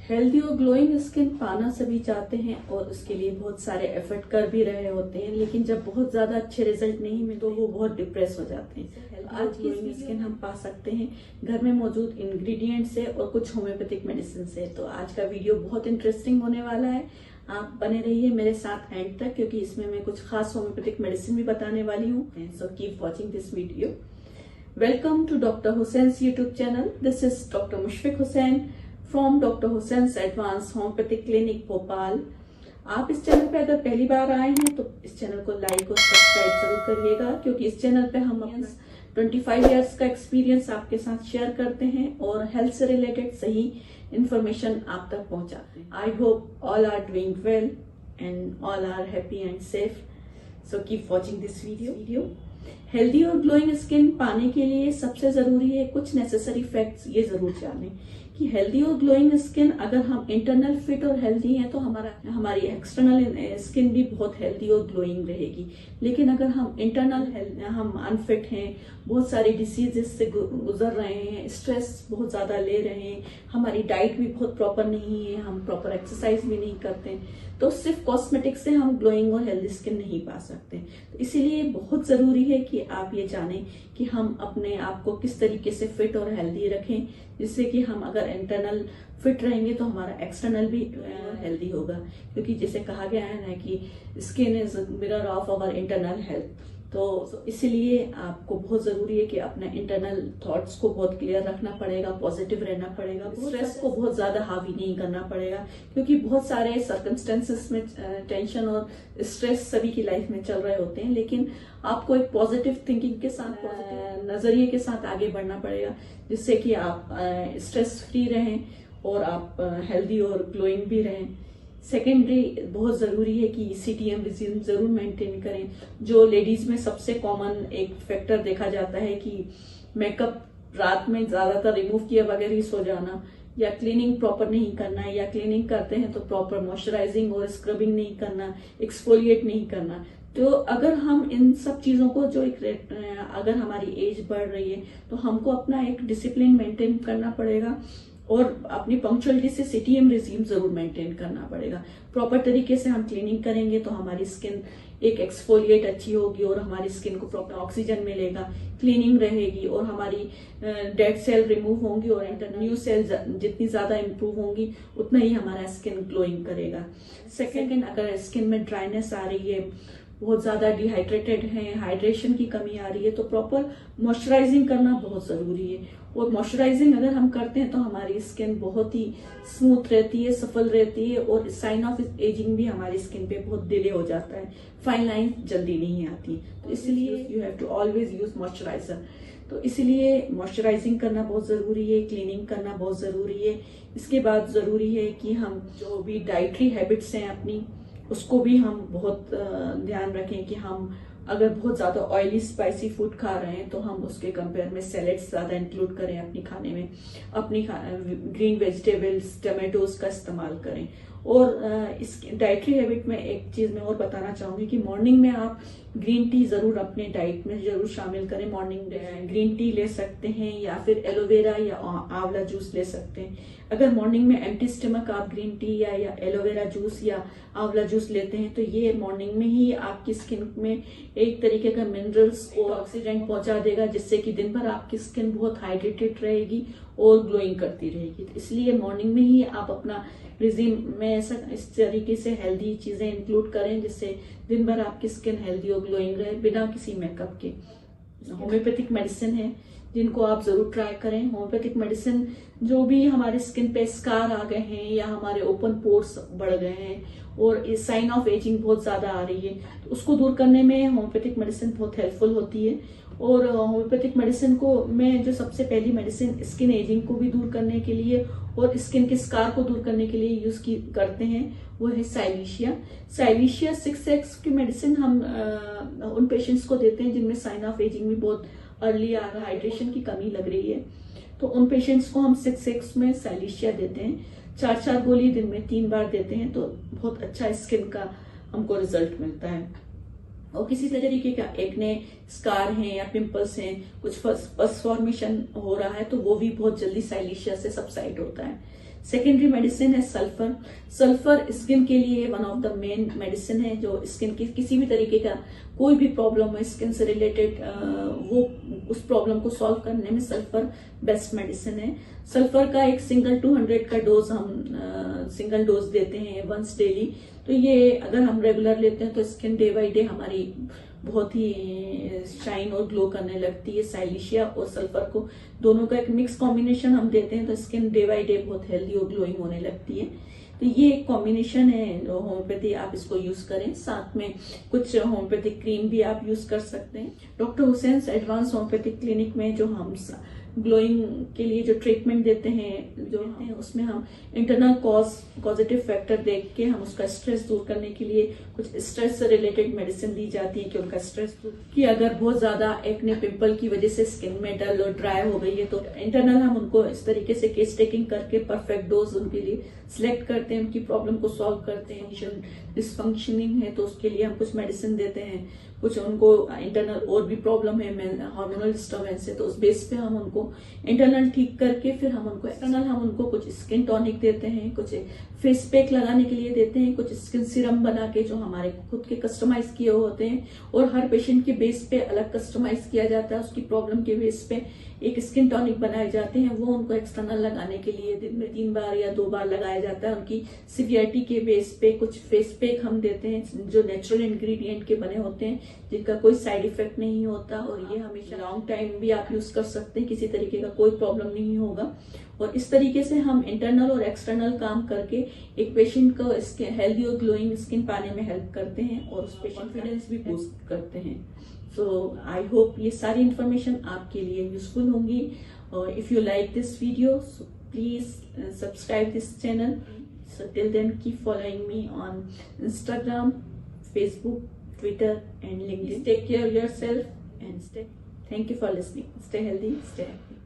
Healthy और glowing skin पाना सभी चाहते हैं और उसके लिए बहुत सारे एफर्ट कर भी रहे होते हैं, लेकिन जब बहुत ज्यादा अच्छे रिजल्ट नहीं मिले तो वो बहुत डिप्रेस हो जाते हैं। आज की ग्लोइंग स्किन हम पा सकते हैं घर में मौजूद इंग्रेडिएंट से और कुछ होम्योपैथिक मेडिसिन से। तो आज का वीडियो बहुत इंटरेस्टिंग होने वाला है, आप बने रहिए मेरे साथ एंड तक, क्योंकि इसमें मैं कुछ खास होम्योपैथिक मेडिसिन भी बताने वाली हूँ। So keep watching this video. Welcome to doctor Hussain's YouTube channel. This is doctor Mushfiq Hussain from doctor Hussain's advance homeopathic clinic Bhopal. आप इस चैनल पे अगर पहली बार आए हैं तो इस चैनल को लाइक और सब्सक्राइब जरूर करिएगा, क्योंकि इस चैनल पे हम अपना 25 इयर्स का एक्सपीरियंस आपके साथ शेयर करते हैं और हेल्थ से रिलेटेड सही इंफॉर्मेशन आप तक पहुंचाते हैं। I hope all are doing well and all are happy and safe. So keep watching this video. Healthy और ग्लोइंग स्किन पाने के लिए सबसे जरूरी है कुछ नेसेसरी फैक्ट्स ये जरूर जानें कि हेल्दी और ग्लोइंग स्किन अगर हम इंटरनल फिट और हेल्दी हैं तो हमारी एक्सटर्नल स्किन भी बहुत हेल्दी और ग्लोइंग रहेगी। लेकिन अगर हम हम अनफिट हैं, बहुत सारी डिसीजेस से गुजर रहे हैं, स्ट्रेस बहुत ज्यादा ले रहे हैं, हमारी डाइट भी बहुत प्रॉपर नहीं है, हम प्रॉपर एक्सरसाइज भी नहीं करते, तो सिर्फ कॉस्मेटिक से हम ग्लोइंग और हेल्दी स्किन नहीं पा सकते। तो इसीलिए बहुत जरूरी है कि आप ये जानें कि हम अपने आप को किस तरीके से फिट और हेल्दी रखें, जिससे कि हम अगर इंटरनल फिट रहेंगे तो हमारा एक्सटर्नल भी हेल्दी होगा। क्योंकि जैसे कहा गया है ना कि skin is mirror of our internal health. तो इसीलिए आपको बहुत जरूरी है कि अपने इंटरनल थॉट्स को बहुत क्लियर रखना पड़ेगा, पॉजिटिव रहना पड़ेगा, स्ट्रेस को बहुत ज्यादा हावी नहीं करना पड़ेगा, क्योंकि बहुत सारे सर्कमस्टेंसेस में टेंशन और स्ट्रेस सभी की लाइफ में चल रहे होते हैं। लेकिन आपको एक पॉजिटिव थिंकिंग के साथ, पॉजिटिव नजरिए के साथ आगे बढ़ना पड़ेगा, जिससे कि आप स्ट्रेस फ्री रहें और आप हेल्दी और ग्लोइंग भी रहें। सेकेंडरी बहुत जरूरी है कि CTM रिजीम जरूर मेंटेन करें। जो लेडीज में सबसे कॉमन एक फैक्टर देखा जाता है कि मेकअप रात में ज्यादातर रिमूव किए बगैर ही सो जाना, या क्लीनिंग प्रॉपर नहीं करना, या क्लीनिंग करते हैं तो प्रॉपर मॉइस्चराइजिंग और स्क्रबिंग नहीं करना, एक्सफोलिएट नहीं करना। तो अगर हम इन सब चीजों को अगर हमारी एज बढ़ रही है तो हमको अपना एक डिसिप्लिन मेंटेन करना पड़ेगा और अपनी पंक्चुअलिटी से CTM रिजीम जरूर मेंटेन करना पड़ेगा। प्रॉपर तरीके से हम क्लीनिंग करेंगे तो हमारी स्किन एक एक्सफोलिएट अच्छी होगी और हमारी स्किन को प्रॉपर ऑक्सीजन मिलेगा, क्लीनिंग रहेगी और हमारी डेड सेल रिमूव होंगी और न्यू सेल जितनी ज्यादा इंप्रूव होंगी उतना ही हमारा स्किन ग्लोइंग करेगा। सेकेंड, अगर स्किन में ड्राइनेस आ रही है, बहुत ज्यादा डिहाइड्रेटेड है, हाइड्रेशन की कमी आ रही है, तो प्रॉपर मॉइस्चराइजिंग करना बहुत जरूरी है। और मॉइस्चराइजिंग अगर हम करते हैं तो हमारी स्किन बहुत ही स्मूथ रहती है, सफल रहती है और साइन ऑफ एजिंग भी हमारी स्किन पे बहुत डिले हो जाता है, फाइन लाइन जल्दी नहीं आती। तो इसलिए you have to always use moisturiser. तो इसलिए मॉइस्चराइजिंग करना बहुत जरूरी है, क्लीनिंग करना बहुत जरूरी है। इसके बाद जरूरी है कि हम जो भी डाइटरी हैबिट्स हैं अपनी, उसको भी हम बहुत ध्यान रखें कि हम अगर बहुत ज्यादा ऑयली स्पाइसी फूड खा रहे हैं तो हम उसके कंपेयर में सैलेड्स ज्यादा इंक्लूड करें अपनी खाने में, अपनी ग्रीन वेजिटेबल्स, टमाटोज का इस्तेमाल करें। और इस डाइटरी हैबिट में एक चीज मैं और बताना चाहूंगी कि मॉर्निंग में आप ग्रीन टी जरूर अपने डाइट में जरूर शामिल करें। मॉर्निंग ग्रीन टी ले सकते हैं या फिर एलोवेरा या आंवला जूस ले सकते हैं। अगर मॉर्निंग में एम्प्टी स्टमक आप ग्रीन टी या एलोवेरा जूस या आंवला जूस लेते हैं तो ये मॉर्निंग में ही आपकी स्किन में एक तरीके का मिनरल्स को ऑक्सीडेंट पहुंचा देगा, जिससे कि दिन भर आपकी स्किन बहुत हाइड्रेटेड रहेगी और ग्लोइंग करती रहेगी। तो इसलिए मॉर्निंग में ही आप अपना रिजीम में इस तरीके से हेल्दी चीजें इंक्लूड करें, जिससे दिन भर आपकी स्किन हेल्दी और ग्लोइंग रहे बिना किसी मेकअप के। होम्योपैथिक मेडिसिन है जिनको आप जरूर ट्राई करें। होम्योपैथिक मेडिसिन जो भी हमारे स्किन पे स्कार आ गए हैं या हमारे ओपन पोर्स बढ़ गए हैं और साइन ऑफ एजिंग बहुत ज्यादा आ रही है, तो उसको दूर करने में होम्योपैथिक मेडिसिन बहुत हेल्पफुल होती है। और होम्योपैथिक मेडिसिन को में जो सबसे पहली मेडिसिन स्किन एजिंग को भी दूर करने के लिए और स्किन के स्कार को दूर करने के लिए करते हैं वो है साइलिशिया। साइलिशिया 6X की मेडिसिन हम उन पेशेंट्स को देते हैं जिनमें साइन ऑफ एजिंग भी बहुत अर्ली आ रहा है, हाइड्रेशन की कमी लग रही है, तो उन पेशेंट्स को हम 6X में साइलिशिया देते हैं। 4 गोली दिन में 3 बार देते हैं तो बहुत अच्छा स्किन का हमको रिजल्ट मिलता है। और किसी तरीके का एक्ने, स्कार हैं या पिंपल्स हैं, कुछ पस फॉर्मेशन हो रहा है, तो वो भी बहुत जल्दी साइलिशिया से सबसाइड होता है। सेकेंडरी मेडिसिन है सल्फर। सल्फर स्किन के लिए one of the main medicine है, जो स्किन की किसी भी तरीके का कोई भी प्रॉब्लम है स्किन से रिलेटेड, वो उस प्रॉब्लम को सॉल्व करने में सल्फर बेस्ट मेडिसिन है। सल्फर का एक सिंगल 200 का डोज हम सिंगल डोज देते हैं वंस डेली। तो ये अगर हम रेगुलर लेते हैं तो स्किन डे बाय डे हमारी बहुत ही शाइन और ग्लो करने लगती है। साइलिशिया और सल्फर को दोनों का एक मिक्स कॉम्बिनेशन हम देते हैं तो स्किन डे बाय डे बहुत हेल्दी और ग्लोइंग होने लगती है। तो ये एक कॉम्बिनेशन है होम्योपैथी, आप इसको यूज करें। साथ में कुछ होम्योपैथिक क्रीम भी आप यूज कर सकते हैं। Doctor Hussain advance homeopathic clinic में जो हम ग्लोइंग के लिए जो ट्रीटमेंट देते हैं, जो हैं उसमें हम इंटरनल पॉजिटिव फैक्टर देख के हम उसका स्ट्रेस दूर करने के लिए कुछ स्ट्रेस से रिलेटेड मेडिसिन दी जाती है कि उनका स्ट्रेस दूर, कि अगर बहुत ज्यादा एक्ने पिंपल की वजह से स्किन में डल और ड्राई हो गई है तो इंटरनल हम उनको इस तरीके से केस टेकिंग करके परफेक्ट डोज उनके लिए सिलेक्ट करते हैं, उनकी प्रॉब्लम को सॉल्व करते हैं। डिसफंक्शनिंग है तो उसके लिए हम कुछ मेडिसिन देते हैं। कुछ उनको इंटरनल और भी प्रॉब्लम है, हार्मोनल डिस्टर्बेंस है, तो उस बेस पे हम उनको इंटरनल ठीक करके फिर हम उनको एक्सटर्नल हम उनको कुछ स्किन टॉनिक देते हैं, कुछ फेस पैक लगाने के लिए देते हैं, कुछ स्किन सीरम बना के जो हमारे खुद के कस्टमाइज किए होते हैं और हर पेशेंट के बेस पे अलग कस्टमाइज किया जाता है। उसकी प्रॉब्लम के बेस पे एक स्किन टॉनिक बनाए जाते हैं, वो उनको एक्सटर्नल लगाने के लिए दिन में 3 बार या 2 बार लगाया जाता है। उनकी सिवियरिटी के बेस पे कुछ फेस पैक हम देते हैं जो नेचुरल इंग्रेडिएंट के बने होते हैं, जिनका कोई साइड इफेक्ट नहीं होता और ये हमेशा लॉन्ग टाइम भी आप यूज कर सकते हैं, किसी तरीके का कोई प्रॉब्लम नहीं होगा। और इस तरीके से हम इंटरनल और एक्सटर्नल काम करके एक पेशेंट को हेल्दी और ग्लोइंग स्किन पाने में हेल्प करते हैं और उस पे कॉन्फिडेंस भी बूस्ट करते हैं। सो आई होप ये सारी इंफॉर्मेशन आपके लिए यूजफुल होंगी। और if you like this video so please subscribe this channel. So till then keep following me on Instagram, Facebook, Twitter and LinkedIn. Take care of yourself and thank you for listening. Stay healthy, stay happy.